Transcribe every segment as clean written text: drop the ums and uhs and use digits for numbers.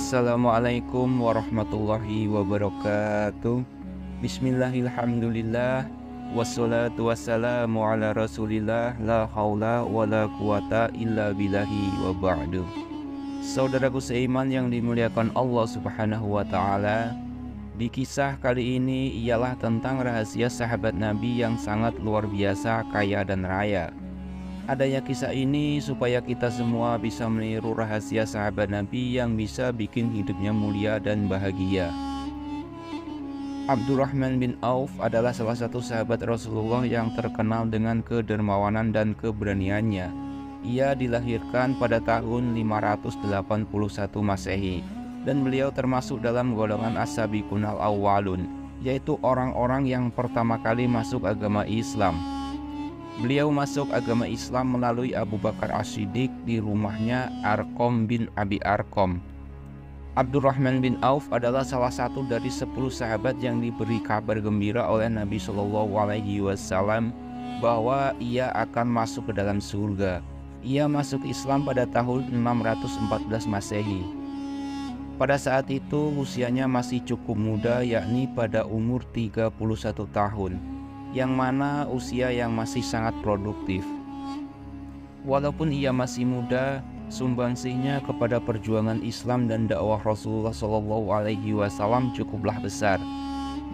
Assalamualaikum warahmatullahi wabarakatuh. Bismillahirrahmanirrahim. Wassalatu wassalamu ala rasulillah. La haula wa la quwata illa billahi wa ba'du. Saudaraku seiman yang dimuliakan Allah subhanahu wa ta'ala, di kisah kali ini ialah tentang rahasia sahabat Nabi yang sangat luar biasa, kaya dan raya. Adanya kisah ini supaya kita semua bisa meniru rahasia sahabat Nabi yang bisa bikin hidupnya mulia dan bahagia. Abdurrahman bin Auf adalah salah satu sahabat Rasulullah yang terkenal dengan kedermawanan dan keberaniannya. Ia dilahirkan pada tahun 581 Masehi dan beliau termasuk dalam golongan as-sabiqun al-awwalun, yaitu orang-orang yang pertama kali masuk agama Islam. Beliau masuk agama Islam melalui Abu Bakar As-Siddiq di rumahnya Arqam bin Abi Arqam. Abdurrahman bin Auf adalah salah satu dari 10 sahabat yang diberi kabar gembira oleh Nabi SAW bahwa ia akan masuk ke dalam surga. Ia masuk Islam pada tahun 614 Masehi. Pada saat itu usianya masih cukup muda, yakni pada umur 31 tahun. Yang mana usia yang masih sangat produktif. Walaupun ia masih muda, sumbangsihnya kepada perjuangan Islam dan dakwah Rasulullah SAW cukuplah besar.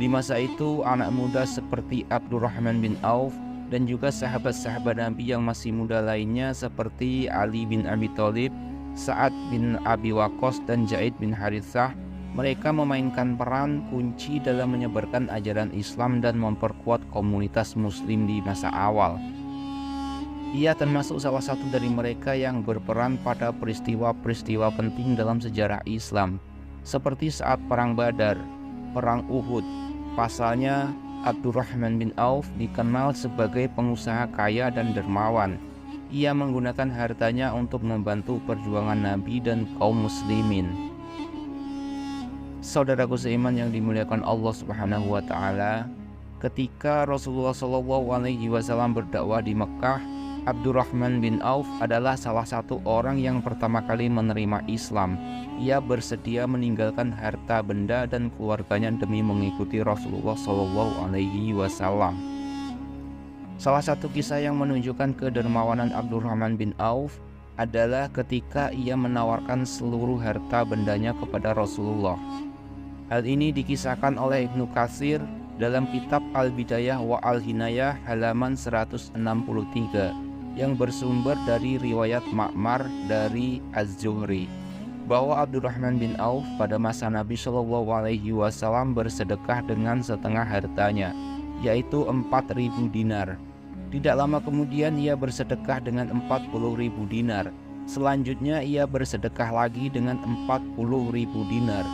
Di masa itu, anak muda seperti Abdurrahman bin Auf dan juga sahabat-sahabat Nabi yang masih muda lainnya seperti Ali bin Abi Thalib, Sa'ad bin Abi Waqqas dan Zaid bin Harithah, mereka memainkan peran kunci dalam menyebarkan ajaran Islam dan memperkuat komunitas Muslim di masa awal. Ia termasuk salah satu dari mereka yang berperan pada peristiwa-peristiwa penting dalam sejarah Islam, seperti saat Perang Badar, Perang Uhud. Pasalnya, Abdurrahman bin Auf dikenal sebagai pengusaha kaya dan dermawan. Ia menggunakan hartanya untuk membantu perjuangan Nabi dan kaum muslimin. Saudaraku seiman yang dimuliakan Allah Subhanahu wa taala, ketika Rasulullah SAW berdakwah di Mekah, Abdurrahman bin Auf adalah salah satu orang yang pertama kali menerima Islam. Ia bersedia meninggalkan harta benda dan keluarganya demi mengikuti Rasulullah SAW. Salah satu kisah yang menunjukkan kedermawanan Abdurrahman bin Auf adalah ketika ia menawarkan seluruh harta bendanya kepada Rasulullah. Hal ini dikisahkan oleh Ibnu Katsir dalam kitab Al-Bidayah wa Al-Hinayah halaman 163 yang bersumber dari riwayat Ma'mar dari Az-Zuhri bahwa Abdurrahman bin Auf pada masa Nabi SAW bersedekah dengan setengah hartanya, yaitu 4.000 dinar. Tidak lama kemudian ia bersedekah dengan 40.000 dinar. Selanjutnya ia bersedekah lagi dengan 40.000 dinar.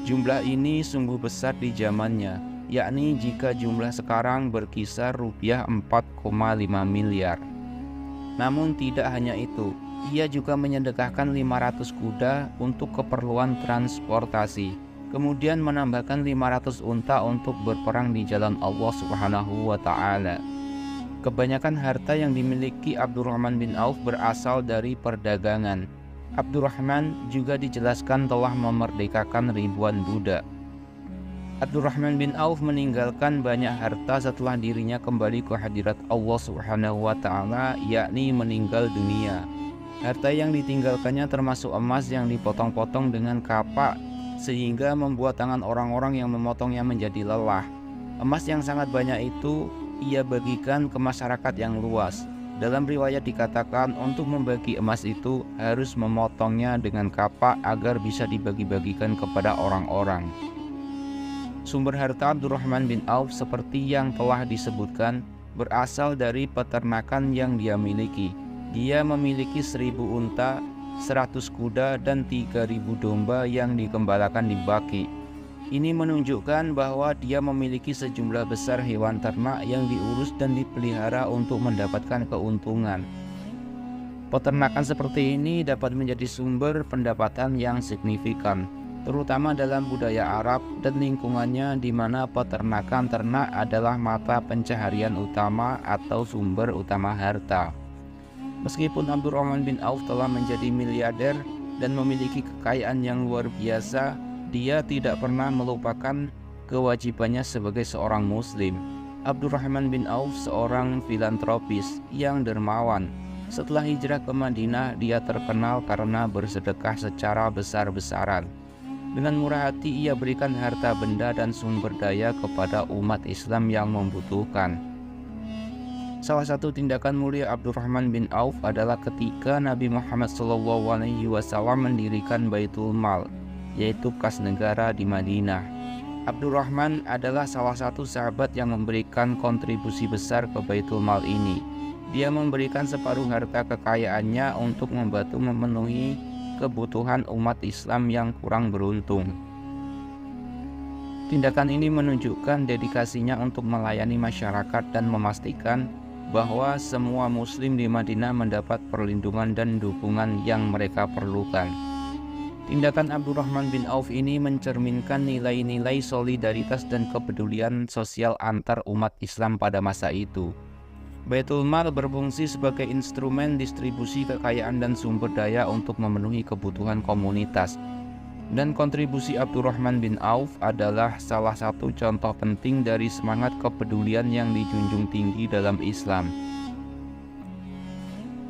Jumlah ini sungguh besar di zamannya, yakni jika jumlah sekarang berkisar rupiah 4,5 miliar. Namun tidak hanya itu, ia juga menyedekahkan 500 kuda untuk keperluan transportasi, kemudian menambahkan 500 unta untuk berperang di jalan Allah Subhanahu wa ta'ala. Kebanyakan harta yang dimiliki Abdurrahman bin Auf berasal dari perdagangan. Abdurrahman juga dijelaskan telah memerdekakan ribuan budak. Abdurrahman bin Auf meninggalkan banyak harta setelah dirinya kembali ke hadirat Allah Subhanahu wa ta'ala, yakni meninggal dunia. Harta yang ditinggalkannya termasuk emas yang dipotong-potong dengan kapak sehingga membuat tangan orang-orang yang memotongnya menjadi lelah. Emas yang sangat banyak itu ia bagikan ke masyarakat yang luas. Dalam riwayat dikatakan untuk membagi emas itu harus memotongnya dengan kapak agar bisa dibagi-bagikan kepada orang-orang. Sumber harta Abdurrahman bin Auf seperti yang telah disebutkan berasal dari peternakan yang dia miliki. Dia memiliki 1.000 unta, 100 kuda dan 3.000 domba yang digembalakan di Baqi. Ini menunjukkan bahwa dia memiliki sejumlah besar hewan ternak yang diurus dan dipelihara untuk mendapatkan keuntungan. Peternakan seperti ini dapat menjadi sumber pendapatan yang signifikan, terutama dalam budaya Arab dan lingkungannya di mana peternakan ternak adalah mata pencaharian utama atau sumber utama harta. Meskipun Abdurrahman bin Auf telah menjadi miliarder dan memiliki kekayaan yang luar biasa, dia tidak pernah melupakan kewajibannya sebagai seorang muslim. Abdurrahman bin Auf seorang filantropis yang dermawan. Setelah hijrah ke Madinah, dia terkenal karena bersedekah secara besar-besaran. Dengan murah hati ia berikan harta benda dan sumber daya kepada umat Islam yang membutuhkan. Salah satu tindakan mulia Abdurrahman bin Auf adalah ketika Nabi Muhammad SAW mendirikan Baitul Mal, yaitu kas negara di Madinah. Abdurrahman adalah salah satu sahabat yang memberikan kontribusi besar ke Baitul Mal ini. Dia memberikan separuh harta kekayaannya untuk membantu memenuhi kebutuhan umat Islam yang kurang beruntung. Tindakan ini menunjukkan dedikasinya untuk melayani masyarakat dan memastikan bahwa semua muslim di Madinah mendapat perlindungan dan dukungan yang mereka perlukan. Tindakan Abdurrahman bin Auf ini mencerminkan nilai-nilai solidaritas dan kepedulian sosial antar umat Islam pada masa itu. Baitul Mal berfungsi sebagai instrumen distribusi kekayaan dan sumber daya untuk memenuhi kebutuhan komunitas. Dan kontribusi Abdurrahman bin Auf adalah salah satu contoh penting dari semangat kepedulian yang dijunjung tinggi dalam Islam.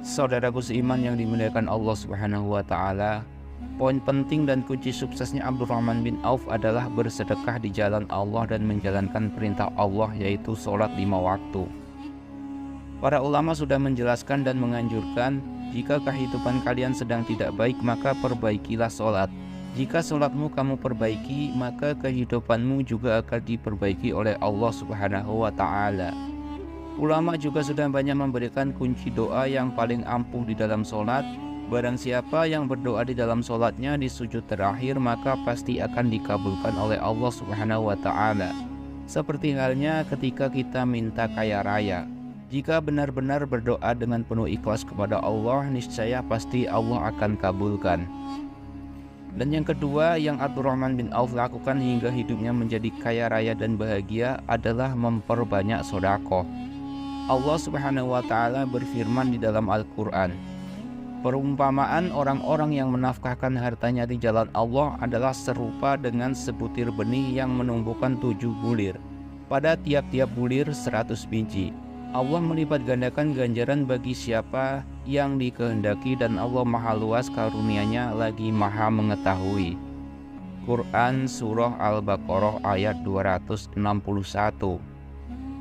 Saudaraku seiman yang dimuliakan Allah Subhanahu wa Ta'ala, poin penting dan kunci suksesnya Abdurrahman bin Auf adalah bersedekah di jalan Allah dan menjalankan perintah Allah, yaitu sholat 5 waktu. Para ulama sudah menjelaskan dan menganjurkan, jika kehidupan kalian sedang tidak baik, maka perbaikilah sholat. Jika sholatmu kamu perbaiki, maka kehidupanmu juga akan diperbaiki oleh Allah Subhanahu wa Ta'ala. Ulama juga sudah banyak memberikan kunci doa yang paling ampuh di dalam sholat. Barang siapa yang berdoa di dalam sholatnya di sujud terakhir, maka pasti akan dikabulkan oleh Allah Subhanahu wa Ta'ala. Seperti halnya ketika kita minta kaya raya. Jika benar-benar berdoa dengan penuh ikhlas kepada Allah, niscaya pasti Allah akan kabulkan. Dan yang kedua yang Abdurrahman bin Auf lakukan hingga hidupnya menjadi kaya raya dan bahagia adalah memperbanyak sedekah. Allah Subhanahu wa Ta'ala berfirman di dalam Al-Quran, perumpamaan orang-orang yang menafkahkan hartanya di jalan Allah adalah serupa dengan sebutir benih yang menumbuhkan 7 bulir. Pada tiap-tiap bulir 100 biji. Allah melipat gandakan ganjaran bagi siapa yang dikehendaki, dan Allah maha luas karunia-Nya lagi maha mengetahui. Quran Surah Al-Baqarah ayat 261.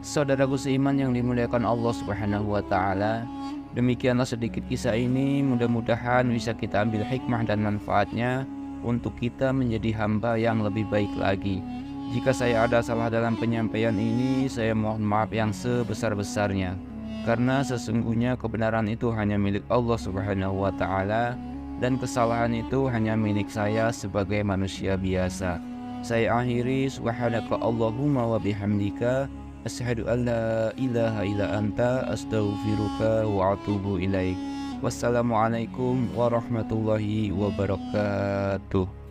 Saudaraku seiman yang dimuliakan Allah Subhanahu wa Ta'ala, demikianlah sedikit kisah ini. Mudah-mudahan bisa kita ambil hikmah dan manfaatnya untuk kita menjadi hamba yang lebih baik lagi. Jika saya ada salah dalam penyampaian ini, saya mohon maaf yang sebesar-besarnya, karena sesungguhnya kebenaran itu hanya milik Allah Subhanahu wa Ta'ala, dan kesalahan itu hanya milik saya sebagai manusia biasa. Saya akhiri, subhanaka Allahumma wa bihamdika, asyhadu an la ilaha illa anta, astaghfiruka wa atubu ilaik. Wassalamualaikum warahmatullahi wabarakatuh.